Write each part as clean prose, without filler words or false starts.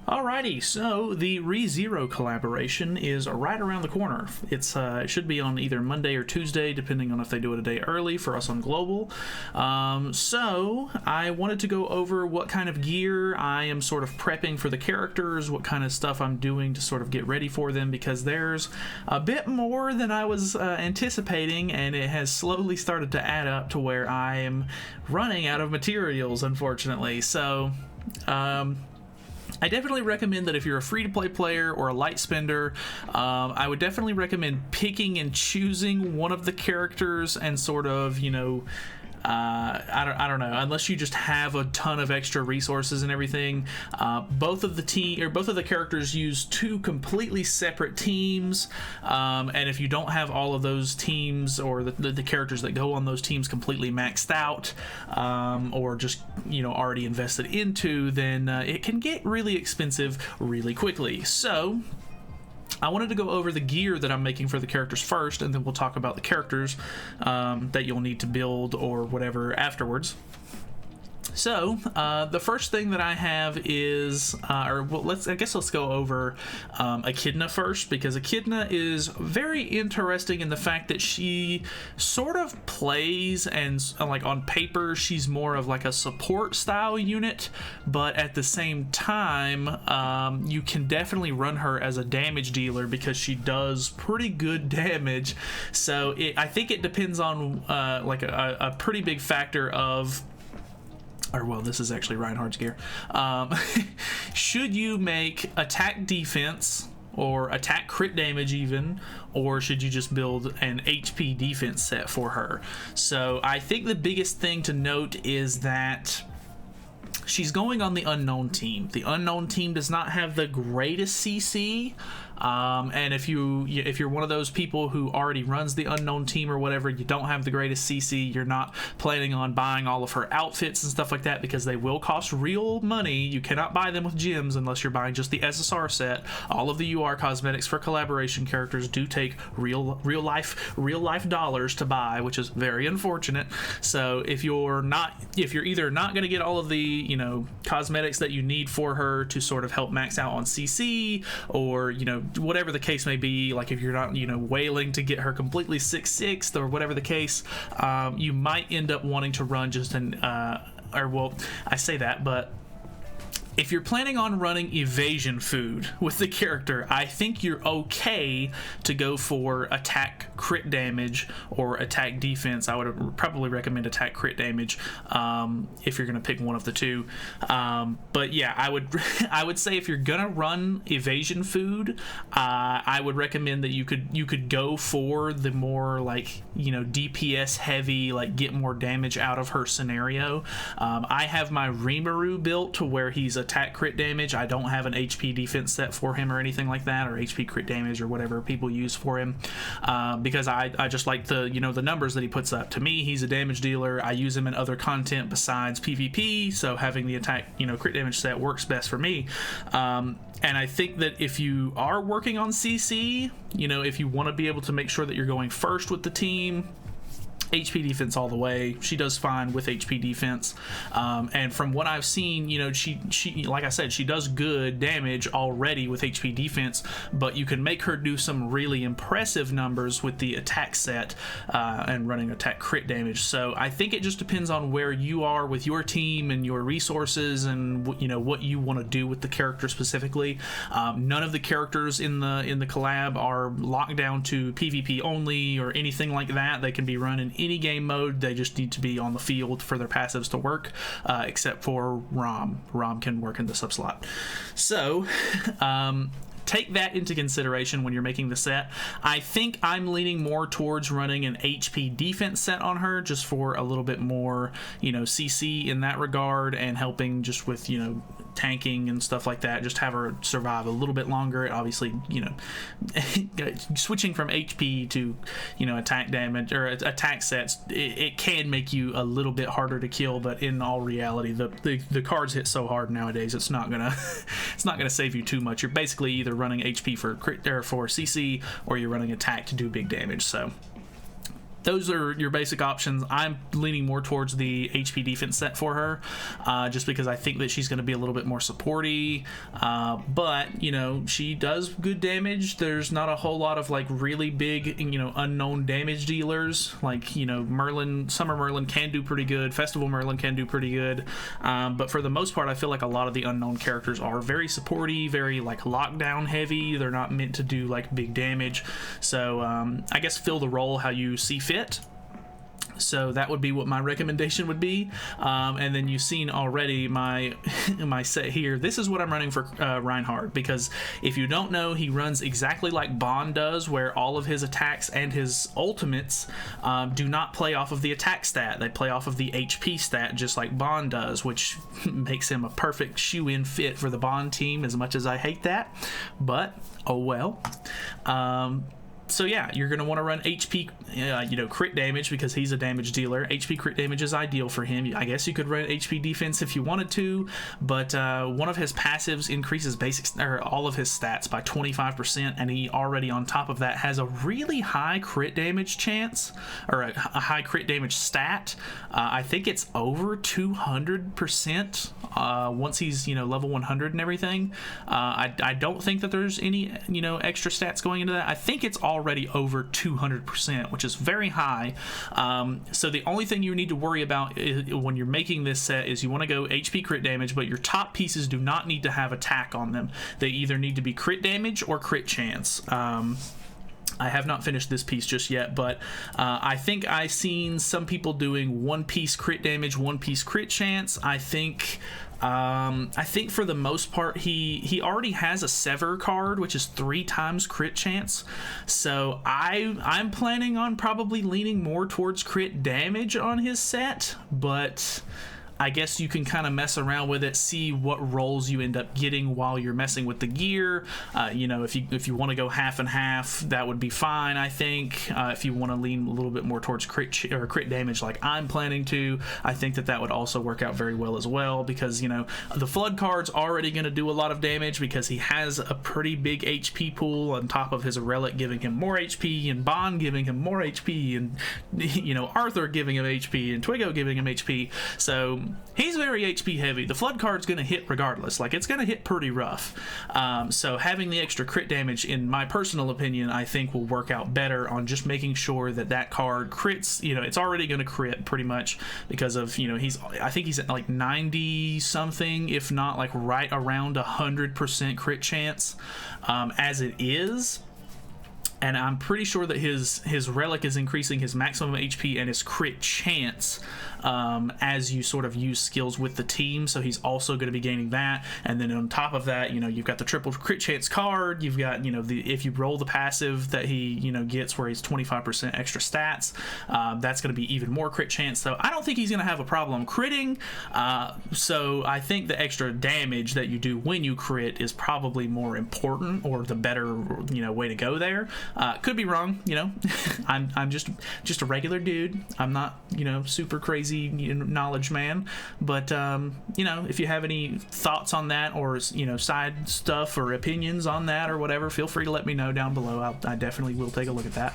Alrighty, so the ReZero collaboration is right around the corner. It should be on either Monday or Tuesday, depending on if they do it a day early for us on Global. So I wanted to go over what kind of gear I am sort of prepping for the characters, what kind of stuff I'm doing to sort of get ready for them, because there's a bit more than I was anticipating, and it has slowly started to add up to where I am running out of materials, unfortunately. So I definitely recommend that if you're a free-to-play player or a light spender, I would definitely recommend picking and choosing one of the characters and sort of, I don't know, unless you just have a ton of extra resources and everything. Both of the characters use two completely separate teams, and if you don't have all of those teams or the characters that go on those teams completely maxed out, or just already invested into, then it can get really expensive really quickly. So I wanted to go over the gear that I'm making for the characters first, and then we'll talk about the characters that you'll need to build or whatever afterwards. So the first thing that I have is, let's go over Echidna first, because Echidna is very interesting in the fact that she sort of plays, and like on paper she's more of like a support style unit, but at the same time you can definitely run her as a damage dealer because she does pretty good damage. So I think it depends on like a pretty big factor of, or well, this is actually Reinhard's gear. Should you make attack defense or attack crit damage even, or should you just build an HP defense set for her? So I think the biggest thing to note is that she's going on the unknown team. The unknown team does not have the greatest CC. And if you're one of those people who already runs the unknown team or whatever, you don't have the greatest CC, you're not planning on buying all of her outfits and stuff like that, because they will cost real money. You cannot buy them with gems unless you're buying just the SSR set. All of the UR cosmetics for collaboration characters do take real life dollars to buy, which is very unfortunate. So if you're either not going to get all of the cosmetics that you need for her to sort of help max out on CC, or whatever the case may be, like if you're not wailing to get her completely 6'6" or whatever the case, you might end up wanting to run just I say that, but if you're planning on running evasion food with the character, I think you're okay to go for attack crit damage or attack defense. I would probably recommend attack crit damage if you're going to pick one of the two. But yeah, I would say if you're going to run evasion food, I would recommend that you could go for the more like DPS heavy, like get more damage out of her scenario. I have my Rimuru built to where he's attack crit damage. I don't have an HP defense set for him or anything like that, or HP crit damage or whatever people use for him, because I just like the the numbers that he puts up. To me, he's a damage dealer. I use him in other content besides PvP, so having the attack crit damage set works best for me. And I think that if you are working on CC, if you want to be able to make sure that you're going first with the team, HP defense all the way. She does fine with HP defense, and from what I've seen, she like I said, she does good damage already with HP defense, but you can make her do some really impressive numbers with the attack set and running attack crit damage. So I think it just depends on where you are with your team and your resources, and what you want to do with the character specifically. None of the characters in the collab are locked down to PvP only or anything like that. They can be run in any game mode. They just need to be on the field for their passives to work, except for Rom. Rom can work in the sub slot. So take that into consideration when you're making the set. I think I'm leaning more towards running an HP defense set on her, just for a little bit more CC in that regard, and helping just with tanking and stuff like that, just have her survive a little bit longer. It obviously switching from HP to attack damage or attack sets, it can make you a little bit harder to kill, but in all reality, the cards hit so hard nowadays, it's not gonna save you too much. You're basically either running HP for crit or for CC, or you're running attack to do big damage. So those are your basic options. I'm leaning more towards the HP defense set for her, just because I think that she's going to be a little bit more supporty. But, you know, she does good damage. There's not a whole lot of, like, really big, you know, unknown damage dealers. Like, you know, Merlin, Summer Merlin can do pretty good. Festival Merlin can do pretty good. But for the most part, I feel like a lot of the unknown characters are very supporty, very, like, lockdown heavy. They're not meant to do, like, big damage. So, I guess fill the role how you see fit. So that would be what my recommendation would be. And then you've seen already my my set here. This is what I'm running for Reinhard, because if you don't know, he runs exactly like Bond does, where all of his attacks and his ultimates do not play off of the attack stat. They play off of the HP stat, just like Bond does, which makes him a perfect shoe-in fit for the Bond team, as much as I hate that. But, oh well. So yeah, you're going to want to run HP, you know, crit damage, because he's a damage dealer. HP crit damage is ideal for him. I guess you could run HP defense if you wanted to, but one of his passives increases all of his stats by 25%, and he already on top of that has a really high crit damage chance, or a high crit damage stat. I think it's over 200% once he's, you know, level 100 and everything. I don't think that there's any, you know, extra stats going into that. I think it's already over 200%, which is very high. So the only thing you need to worry about when you're making this set is you want to go HP crit damage, but your top pieces do not need to have attack on them. They either need to be crit damage or crit chance. I have not finished this piece just yet, but I think I've seen some people doing 1 piece crit damage, 1 piece crit chance. I think for the most part he already has a Sever card, which is 3 times crit chance. So I'm planning on probably leaning more towards crit damage on his set, but I guess you can kind of mess around with it, see what rolls you end up getting while you're messing with the gear. You know, if you want to go half and half, that would be fine, I think. If you want to lean a little bit more towards crit damage like I'm planning to, I think that would also work out very well as well, because, you know, the Flood card's already going to do a lot of damage because he has a pretty big HP pool on top of his Relic giving him more HP, and Bond giving him more HP, and, you know, Arthur giving him HP, and Twiggo giving him HP. So he's very HP heavy. The Flood card's going to hit regardless. Like, it's going to hit pretty rough. So having the extra crit damage, in my personal opinion, I think will work out better on just making sure that card crits. You know, it's already going to crit pretty much because of, you know, I think he's at like 90 something, if not like right around 100% crit chance as it is. And I'm pretty sure that his Relic is increasing his maximum HP and his crit chance as you sort of use skills with the team. So he's also going to be gaining that. And then on top of that, you know, you've got the triple crit chance card. You've got, you know, if you roll the passive that he, you know, gets where he's 25% extra stats, that's going to be even more crit chance. So I don't think he's going to have a problem critting. So I think the extra damage that you do when you crit is probably more important, or the better, you know, way to go there. Could be wrong, you know. I'm just a regular dude. I'm not, you know, super crazy, you know, knowledge man. But you know, if you have any thoughts on that, or, you know, side stuff or opinions on that or whatever, feel free to let me know down below. I definitely will take a look at that.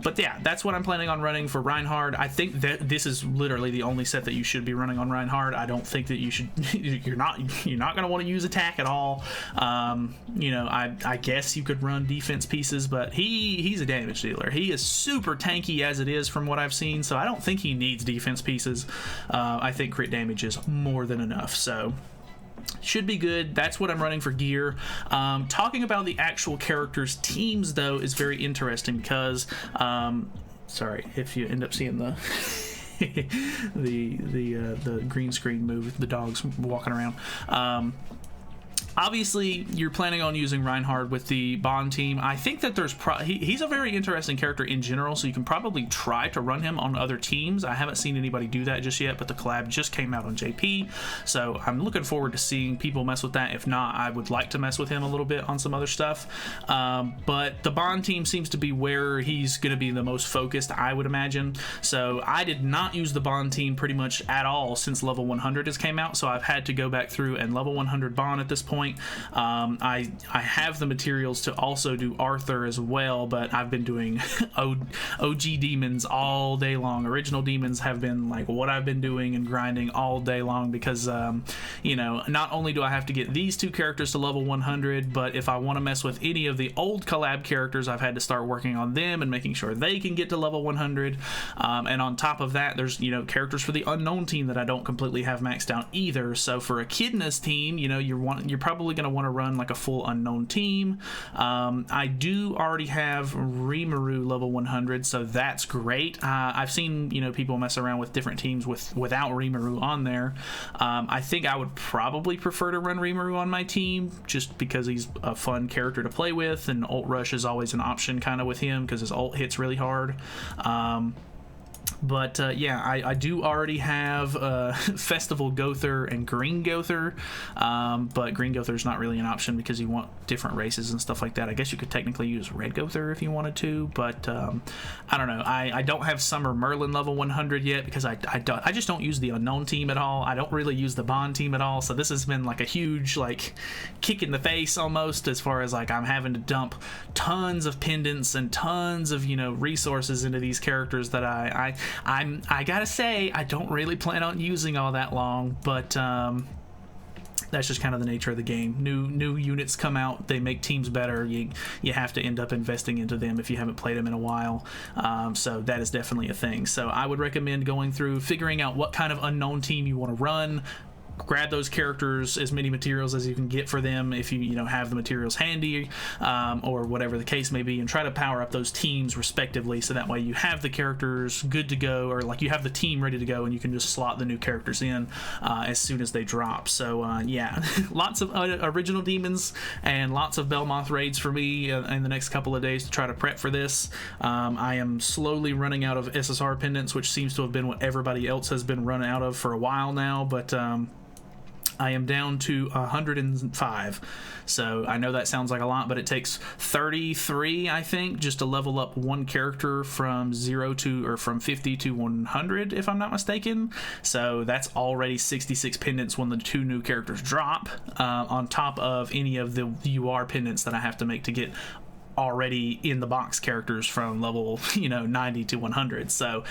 But yeah, that's what I'm planning on running for Reinhard. I think that this is literally the only set that you should be running on Reinhard. I don't think that you should. You're not going to want to use attack at all. You know, I guess you could run defense pieces, but he's a damage dealer. He is super tanky as it is from what I've seen, so I don't think he needs defense pieces. I think crit damage is more than enough, so should be good. That's what I'm running for gear. Talking about the actual characters' teams, though, is very interesting because sorry if you end up seeing the the green screen move, the dogs walking around. Obviously, you're planning on using Reinhard with the Bond team. I think that there's he's a very interesting character in general, so you can probably try to run him on other teams. I haven't seen anybody do that just yet, but the collab just came out on JP, so I'm looking forward to seeing people mess with that. If not, I would like to mess with him a little bit on some other stuff. But the Bond team seems to be where he's going to be the most focused, I would imagine. So I did not use the Bond team pretty much at all since level 100 has came out, so I've had to go back through and level 100 Bond at this point. point. I have the materials to also do Arthur as well, but I've been doing OG demons all day long. Original demons have been like what I've been doing and grinding all day long because you know, not only do I have to get these two characters to level 100, but if I want to mess with any of the old collab characters, I've had to start working on them and making sure they can get to level 100. And on top of that, there's, you know, characters for the unknown team that I don't completely have maxed out either. So for Echidna's team, you know, you're probably going to want to run like a full unknown team. I do already have Rimuru level 100, so that's great. I've seen, you know, people mess around with different teams without Rimuru on there. I think I would probably prefer to run Rimuru on my team just because he's a fun character to play with, and ult rush is always an option kind of with him because his ult hits really hard. But yeah, I do already have Festival Gother and Green Gother, but Green Gother is not really an option because you want different races and stuff like that. I guess you could technically use Red Gother if you wanted to, but I don't know. I don't have Summer Merlin level 100 yet because I just don't use the unknown team at all. I don't really use the Bond team at all, so this has been like a huge like kick in the face almost, as far as like I'm having to dump tons of pendants and tons of, you know, resources into these characters that I gotta say I don't really plan on using all that long, but that's just kind of the nature of the game. New units come out, they make teams better. You have to end up investing into them if you haven't played them in a while. So that is definitely a thing. So I would recommend going through, figuring out what kind of unknown team you want to run. Grab those characters, as many materials as you can get for them if you know, have the materials handy, or whatever the case may be, and try to power up those teams respectively, so that way you have the characters good to go, or like you have the team ready to go and you can just slot the new characters in as soon as they drop. So yeah, lots of original demons and lots of Belmoth raids for me in the next couple of days to try to prep for this. I am slowly running out of SSR pendants, which seems to have been what everybody else has been running out of for a while now, but I am down to 105. So I know that sounds like a lot, but it takes 33, I think, just to level up one character from 50 to 100, if I'm not mistaken. So that's already 66 pendants when the two new characters drop, on top of any of the UR pendants that I have to make to get already in the box characters from level, you know, 90 to 100. So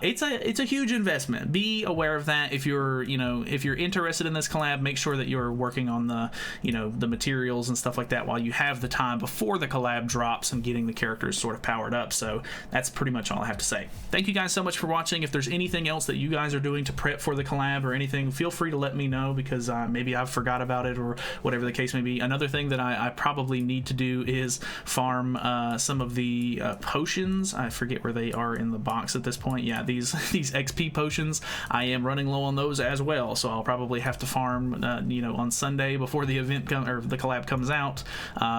it's a huge investment. Be aware of that. If you're, you know, if you're interested in this collab, make sure that you're working on the, you know, the materials and stuff like that while you have the time before the collab drops and getting the characters sort of powered up. So that's pretty much all I have to say. Thank you guys so much for watching. If there's anything else that you guys are doing to prep for the collab or anything, feel free to let me know, because maybe I've forgot about it or whatever the case may be. Another thing that I probably need to do is farm some of the potions. I forget where they are in the box at this point. Yeah, these XP potions, I am running low on those as well, so I'll probably have to farm you know, on Sunday before the event or the collab comes out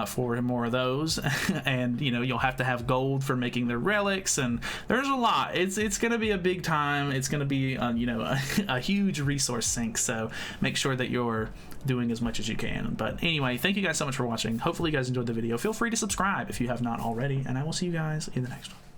for more of those. And you know, you'll have to have gold for making their relics, and there's a lot. It's gonna be a big time. It's gonna be you know, a huge resource sink, so make sure that you're doing as much as you can. But anyway, thank you guys so much for watching. Hopefully you guys enjoyed the video. Feel free to subscribe if you have not already, and I will see you guys in the next one.